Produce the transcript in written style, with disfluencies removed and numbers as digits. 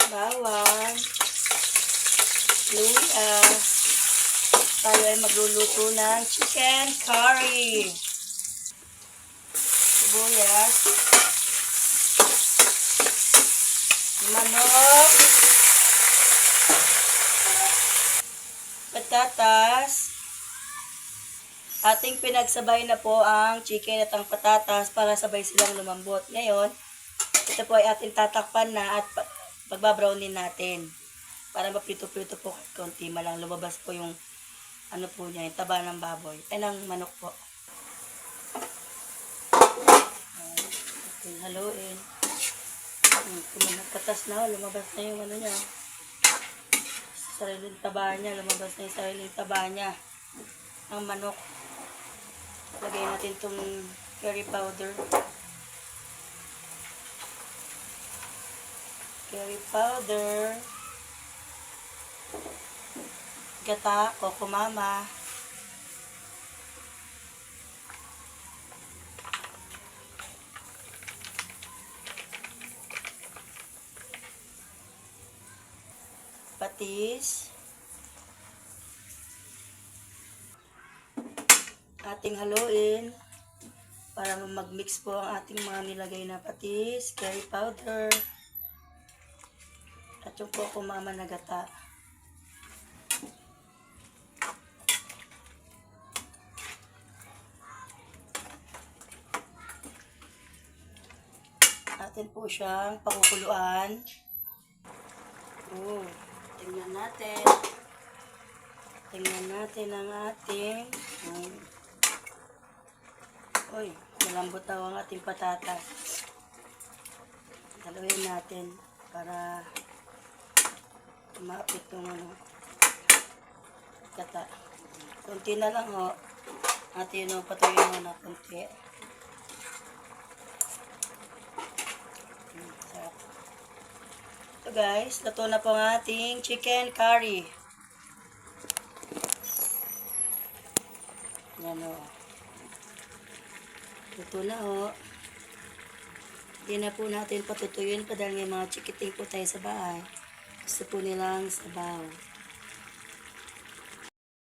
bawang, luya. Tayo ay magluluto ng chicken curry. Sibuyas, manok, patatas. Ating pinagsabay na po ang chicken at ang patatas para sabay silang lumambot. Ngayon, ito po ay ating tatakpan na at pagbabrownin natin. Para maprito-prito po konti malang lumabas po yung ano po niya, yung taba ng baboy. Ay, ng manok po. Ating haluin. Katas na, lumabas na yung ano niya. Sariling taba niya, lumabas na yung sariling taba niya. Ang manok. Lagay natin itong curry powder. Curry powder. Gata, Coco Mama. Patis. Ating haluin para mag-mix po ang ating mga nilagay na patis, curry powder, at yung Coco Mama na gata. Atin po siyang pakukuluan. Tingnan natin. Tingnan natin ang ating malambot daw ang ating patatas. Haluin natin para maapit yung gata. Kunti na lang ho. Atin yung patuloy mo na kunti. So guys, luto na po ang ating chicken curry. Yan o. Luto na ho. Hindi na po natin patutuyuin pa dahil may mga chikiting po tayo sa bahay. Gusto po nilang sabaw.